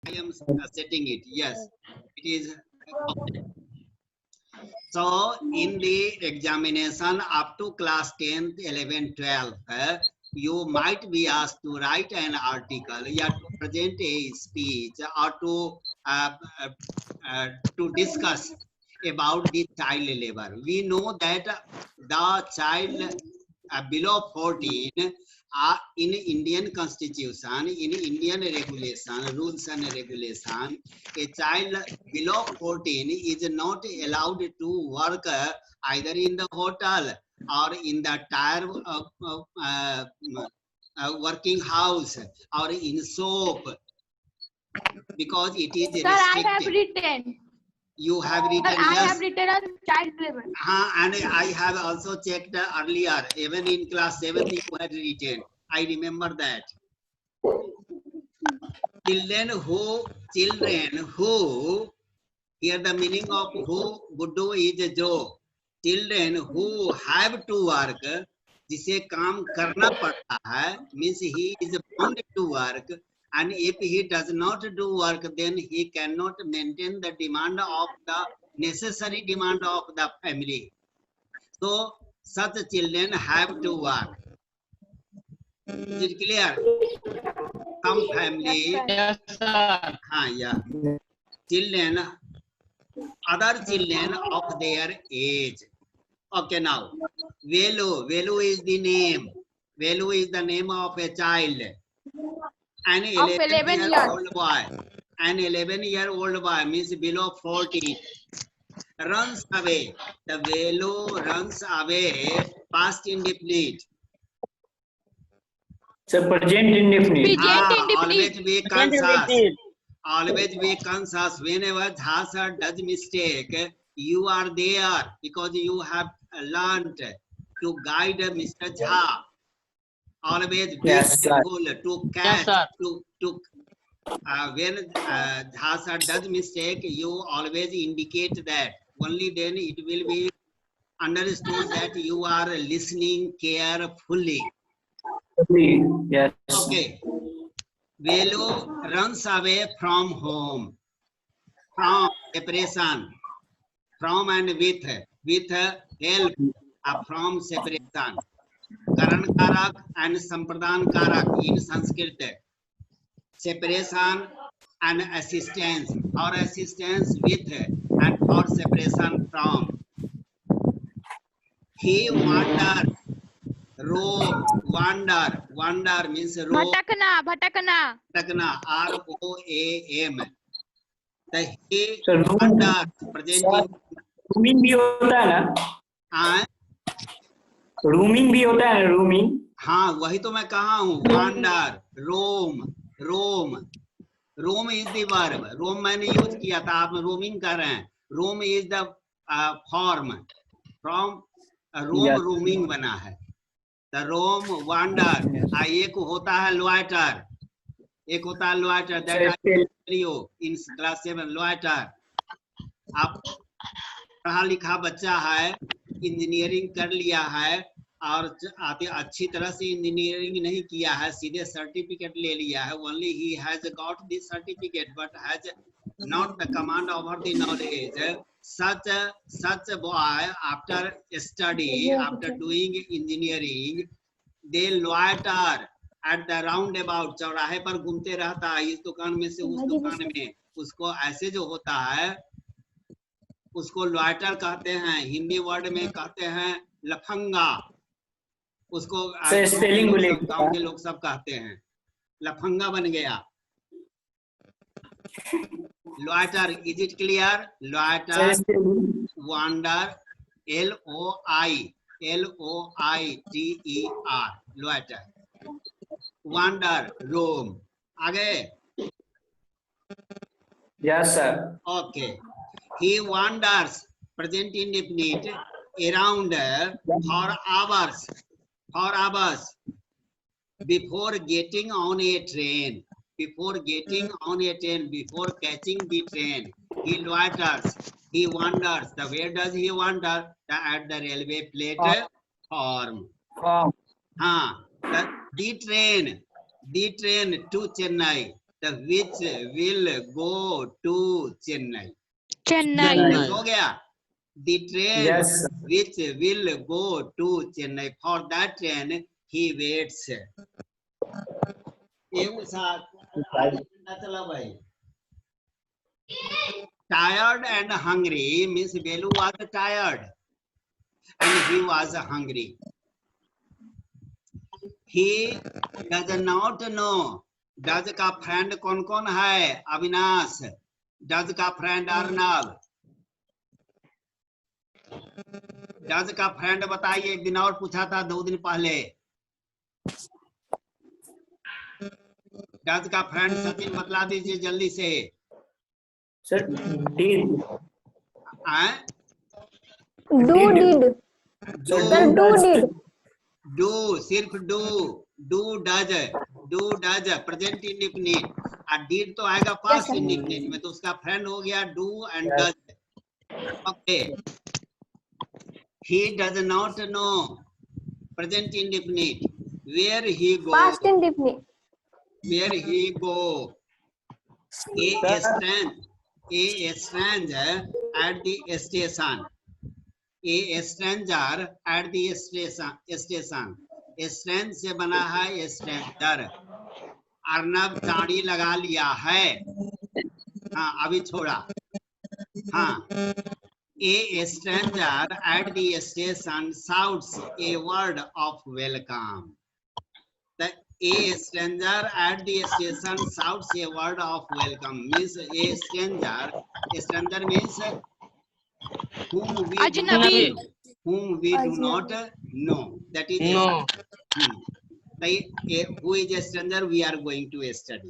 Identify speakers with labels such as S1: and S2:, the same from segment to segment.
S1: I am setting it. Yes, it is. So in the examination up to class 10th, 11th, 12th, you might be asked to write an article, yeah, to present a speech, or uh, uh, to discuss about the child labor. We know that the child below 14 in Indian constitution, in Indian regulation, rules and regulation, a child below 14 is not allowed to work either in the hotel or in the tire working house or in soap, because it is
S2: Sir, I have
S1: restricted.
S2: written.
S1: You have written,
S2: Sir, I
S1: yes.
S2: have written on child labor.
S1: And I have also checked earlier, even in class 7th you had written. I remember that. Children who, here the meaning of who, Buddhu is jo. Children who have to work, जिसे काम करना पड़ता है, means he is bound to work, and if he does not do work, then he cannot maintain the demand of the necessary demand of the family. So such children have to work. Is it clear? Some family,
S3: Yes, sir.
S1: yeah. Children, other children of their age. Okay, now Velu is the name. Velu is the name of a child. An 11-year-old boy. An 11-year-old boy means below 14. Runs away. The Velu runs away. Past indefinite.
S4: So present indefinite.
S1: Always be conscious. Always be conscious. Whenever Jhasa does mistake, you are there because you have learned to guide Mr. Jha. Always be careful to catch. Yes, when Jhasa does mistake, you always indicate that. Only then it will be understood that you are listening carefully.
S4: Yes.
S1: Okay. Velu runs away from home. From separation. From and with help from separation. Karan karak and Sampradan karak in Sanskrit. Separation and assistance, or assistance with and for separation from. He wandered. Roam, wander means roam.
S2: Bhatakna.
S1: R-O-A-M. The he wanders, presenting.
S4: Rooming भी होता है ना?
S1: हाँ.
S4: Rooming भी होता है, rooming.
S1: हाँ, वही तो मैं कहा हूँ. Wander, roam. Roam is the verb. Roam मैंने यूज किया था, आप roaming कर रहे हैं. Roam is the form. From roaming बना है. The roam, wander. एक होता है loiter. एक होता है loiter. That I tell you in class 7. Loiter. आप पढ़ा लिखा बच्चा है, इंजीनियरिंग कर लिया है और अच्छी तरह से इंजीनियरिंग नहीं किया है, सीधे सर्टिफिकेट ले लिया है. Only he has got this certificate but has not the command over the knowledge. Such a boy, after study, after doing engineering, they loiter at the roundabout. चौराहे पर घूमते रहता है, इस दुकान में से उस दुकान में. उसको ऐसे जो होता है उसको loiter कहते हैं. हिंदी वर्ड में कहते हैं लफंगा. उसको गांव के लोग सब कहते हैं लफंगा बन गया. Loiter, is it clear? Loiter, wander, Loiter, loiter. Wander, roam. आगे.
S4: Yes, sir.
S1: Okay. He wanders, present indefinite, around for hours before getting on a train. Before catching the train, he loiters, he wanders. Where does he wander? At the railway platform. The train to Chennai. The which will go to Chennai.
S2: Chennai.
S1: हो गया. The train
S4: Yes, sir.
S1: which will go to Chennai. For that train he waits. एक साथ चला भाई. Tired and hungry means Velu was tired and he was hungry. He does not know. Does का friend कौन कौन है? Avinash. Does का friend Arnab. Does का friend बताइए. एक दिन और पूछा था 2 दिन पहले. Does का friend सचिन बतला दीजिए जल्दी से.
S4: Sir, did.
S3: Did. Sir, did.
S1: Do सिर्फ do does present indefinite. और did तो आएगा past indefinite में, तो उसका friend हो गया do and does. Okay. He does not know present indefinite where he goes.
S3: Past indefinite.
S1: Where he go. A stranger at the station. A stranger at the station. Strange से बना है stranger. Arnab दाढ़ी लगा लिया है. हाँ अभी छोड़ा. हाँ. A stranger at the station shouts a word of welcome. The a stranger at the station shouts a word of welcome. Means a stranger. A stranger means whom we
S2: Ajnabi.
S1: do not know. That is
S5: No.
S1: Like who is a stranger we are going to study.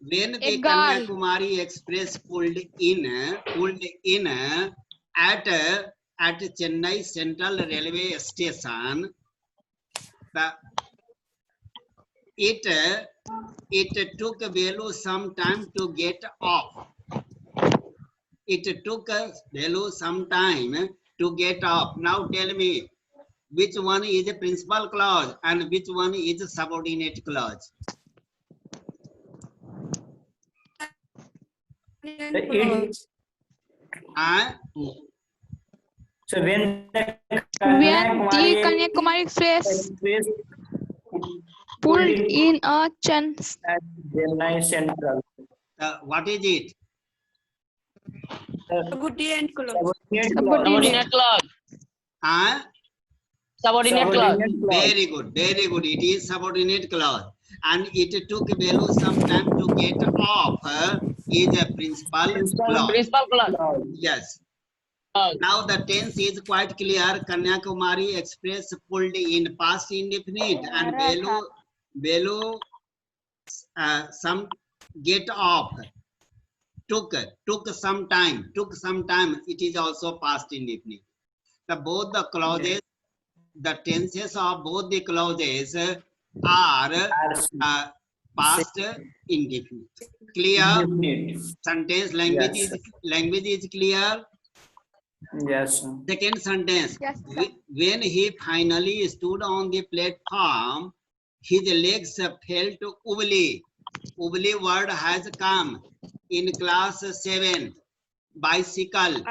S1: When the
S2: A girl.
S1: Kanyakumari Express pulled in at Chennai Central Railway Station, it took Velu some time to get off. It took Velu some time to get off. Now tell me, which one is a principal clause and which one is a subordinate clause?
S4: It. So when the
S2: When the Kanyakumari Express pulled in a
S4: Chennai Central.
S1: What is it?
S5: Subordinate clause.
S2: Subordinate.
S5: Subordinate clause.
S1: Very good, very good. It is subordinate clause. And it took Velu some time to get off is a principal clause.
S5: Principal clause.
S1: Yes. Now the tense is quite clear. Kanyakumari Express pulled in past indefinite and Velu some get off. Took some time. It is also past indefinite. Both the clauses, the tenses of both the clauses are past indefinite. Clear? Sentence language is clear.
S4: Yes, sir.
S1: Second sentence.
S2: Yes,
S1: When he finally stood on the platform, his legs felt wobbly. Wobbly word has come in class 7. Bicycle.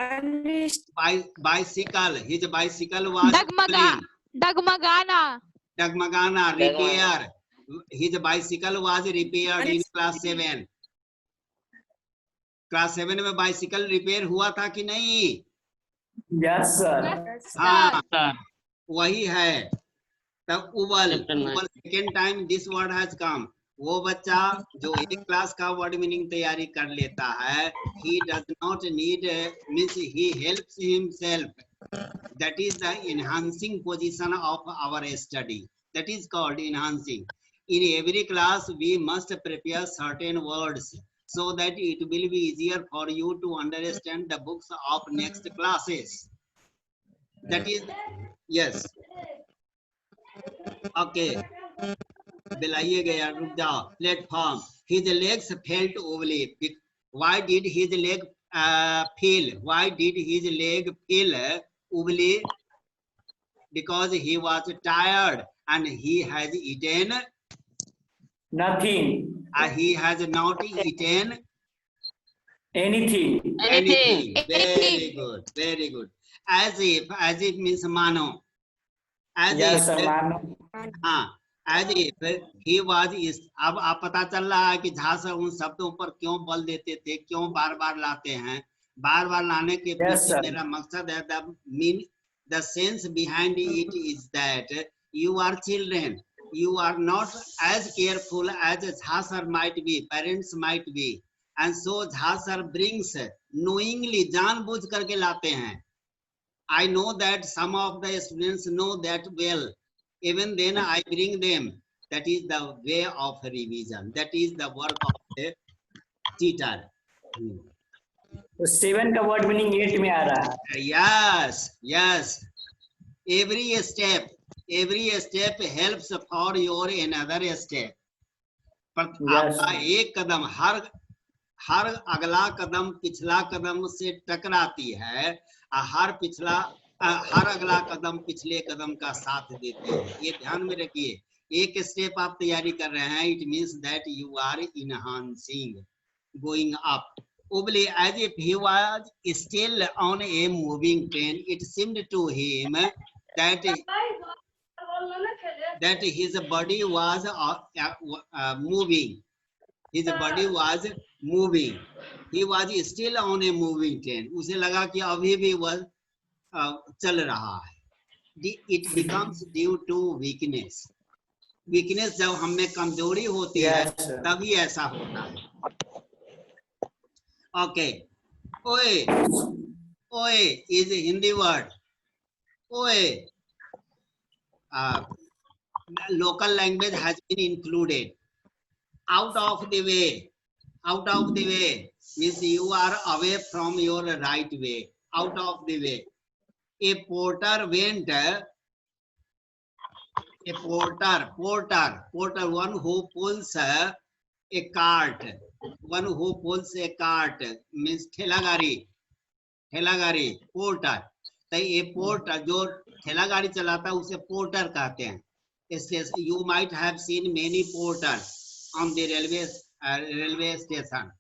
S1: Bicycle. His bicycle was
S2: Dagmagana.
S1: Repair. His bicycle was repaired in class 7. Class 7 में bicycle repair हुआ था कि नहीं?
S4: Yes, sir.
S1: हाँ
S5: Sir.
S1: वही है. तब उबल
S5: Chapter 9.
S1: second time this word has come. वो बच्चा जो एक क्लास का वर्ड मीनिंग तैयारी कर लेता है, he does not need means he helps himself. That is the enhancing position of our study. That is called enhancing. In every class we must prepare certain words so that it will be easier for you to understand the books of next classes. That is, yes. Okay. बिलाइए गया, रुक जाओ. Platform. His legs felt wobbly. Why did his leg feel? Why did his leg feel wobbly? Because he was tired and he has eaten
S4: Nothing.
S1: He has not eaten
S4: anything.
S5: Anything.
S1: Very good, very good. As if means mano. As
S4: Yes,
S1: if,
S4: sir, ma'am.
S1: हाँ, as if he was is. अब आप पता चल रहा है कि Jha sir उन शब्दों पर क्यों बल देते थे, क्यों बार बार लाते हैं। बार बार लाने के
S4: Yes,
S1: पीछे
S4: sir.
S1: मेरा मकसद है, the sense behind it is that you are children, you are not as careful as Jha sir might be, parents might be, and so Jha sir brings knowingly, जानबूझ करके लाते हैं। I know that some of the students know that well. Even then I bring them. That is the way of revision. That is the work of the teacher.
S4: तो 7 का word meaning 8 में आ रहा है।
S1: Yes, yes. Every step helps for your another step. पर
S4: Yes.
S1: आपका एक कदम हर अगला कदम पिछला कदम से टकराती है, हर अगला कदम पिछले कदम का साथ देते हैं। ये ध्यान में रखिए। एक स्टेप आप तैयारी कर रहे हैं, it means that you are enhancing, going up. Obli, as if he was still on a moving train, it seemed to him that his body was moving. His body was moving. He was still on a moving train. उसे लगा कि अभी भी वह चल रहा है. It becomes due to weakness. Weakness जब हम में कमजोरी होती है, तभी ऐसा होता है. Okay. Oe is a Hindi word. Oe. Local language has been included. Out of the way. Out of the way means you are away from your right way. Out of the way. A porter went. A porter, one who pulls a cart. One who pulls a cart means ठेलागाड़ी, porter. तो ये porter जो ठेलागाड़ी चलाता है उसे porter कहते हैं. You might have seen many porters on the railway station.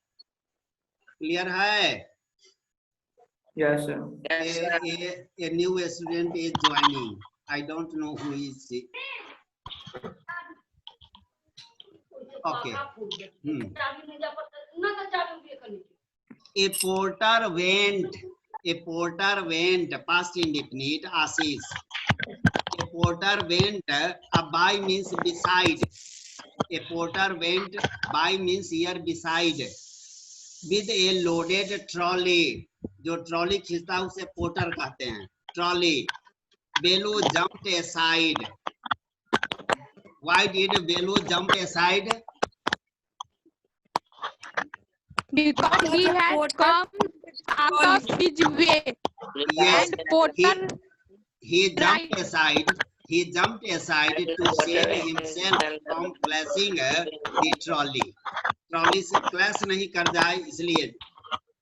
S1: Clear है?
S4: Yes, sir.
S1: A new student is joining. I don't know who is he. Okay. A porter went, past indefinite, Ashish. A porter went, by means beside. A porter went, by means here beside. With a loaded trolley. जो trolley खींचता है उसे porter कहते हैं. Trolley. Belu jumped aside. Why did Belu jump aside?
S2: Because he had come out of his way.
S1: Yes.
S2: And porter
S1: He jumped aside. He jumped aside to save himself from clashing the trolley. Trolley से clash नहीं कर जाए इसलिए.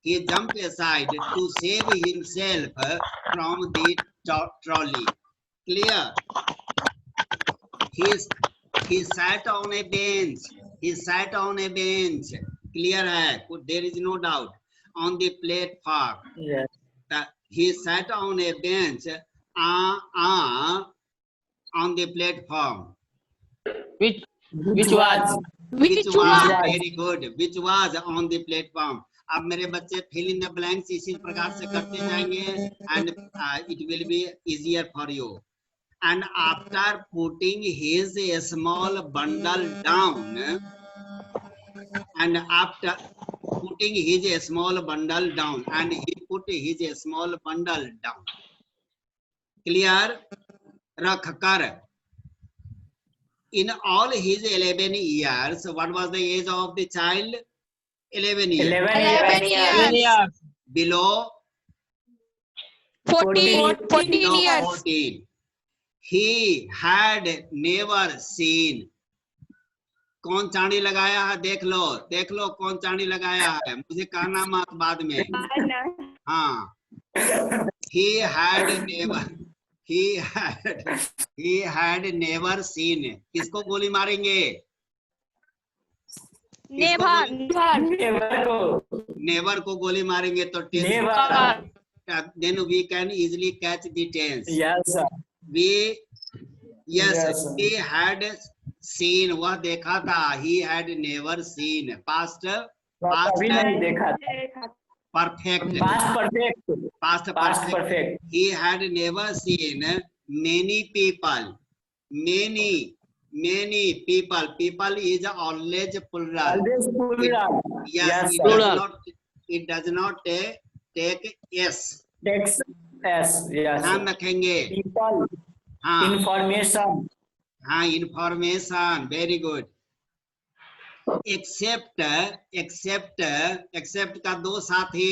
S1: He jumped aside to save himself from the trolley. Clear? He sat on a bench. He sat on a bench. Clear hai? There is no doubt. On the platform.
S4: Yes.
S1: He sat on a bench on the platform.
S5: Which was?
S1: Which was very good. Which was on the platform. अब मेरे बच्चे fill in the blanks इसी प्रकार से करते जाएंगे and it will be easier for you. And after putting his small bundle down, and after putting his small bundle down, and he put his small bundle down. Clear? रख कर. In all his 11 years, what was the age of the child? 11 years.
S4: 11
S2: years.
S1: Below
S2: 14
S1: below
S2: years.
S1: 14. He had never seen. कौन चांदी लगाया है? देख लो कौन चांदी लगाया है. मुझे कहना मत बाद में. हाँ. He had never seen. किसको गोली मारेंगे?
S2: Never.
S1: नेवर को गोली मारेंगे तो tense
S4: Never.
S1: then we can easily catch the tense.
S4: Yes, sir.
S1: We yes,
S4: Yes, sir.
S1: he had seen, वह देखा था. He had never seen. Past
S4: कभी नहीं देखा
S1: perfect.
S4: Past perfect
S1: Past
S4: past
S1: perfect.
S4: Perfect
S1: He had never seen many people. Many people. People is always plural.
S4: Always plural
S1: Yes,
S4: Yes,
S1: it
S4: sir.
S1: does
S5: Plural.
S1: not. It does not take s.
S4: Text S yes
S1: ध्यान रखेंगे.
S4: People
S1: हाँ
S4: information
S1: हाँ information. Very good. Accept का दो साथी.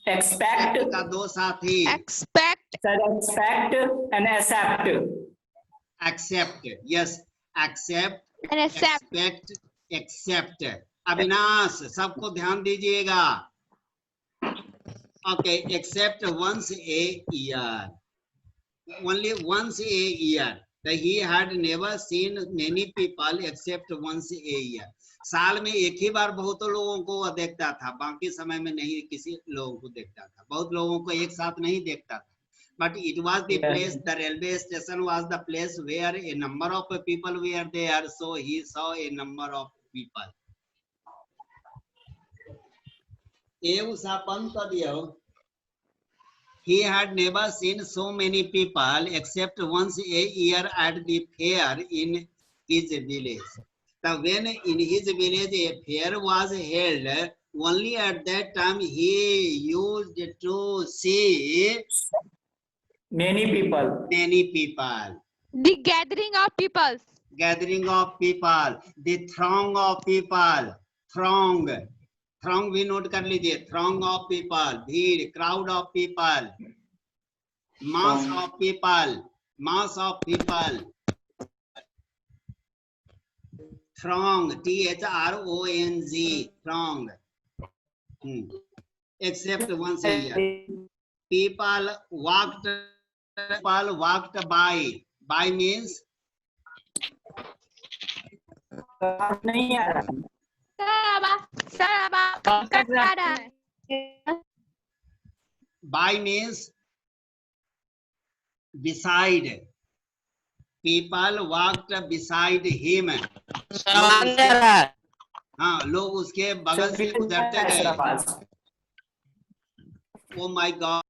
S4: Expect
S1: का दो साथी.
S2: Expect.
S4: Expect and accept
S1: accept. Yes accept.
S2: And accept.
S1: Expect. Accept. Avinash सबको ध्यान दीजिएगा. Okay. Accept once a year. Only once a year. That he had never seen many people except once a year. साल में एक ही बार बहुत लोगों को वह देखता था, बाकी समय में नहीं किसी लोगों को देखता था. बहुत लोगों को एक साथ नहीं देखता था. But it was the
S4: Yes.
S1: place, the railway station was the place where a number of people were there, so he saw a number of people. ये उसा बंद कर दिया हो. He had never seen so many people except once a year at the fair in his village. So when in his village a fair was held, only at that time he used to see
S4: many people
S1: many people.
S2: The gathering of people.
S1: Gathering of people, the throng of people. Throng भी note कर लीजिए. Throng of people, भीड़, crowd of people, mass of people, throng, THRONG, throng. Except once a year. People walked by means
S4: नहीं आ रहा
S1: by means beside. People walked beside him. हाँ लोग उसके बगल से गुजरते गए. Oh my God.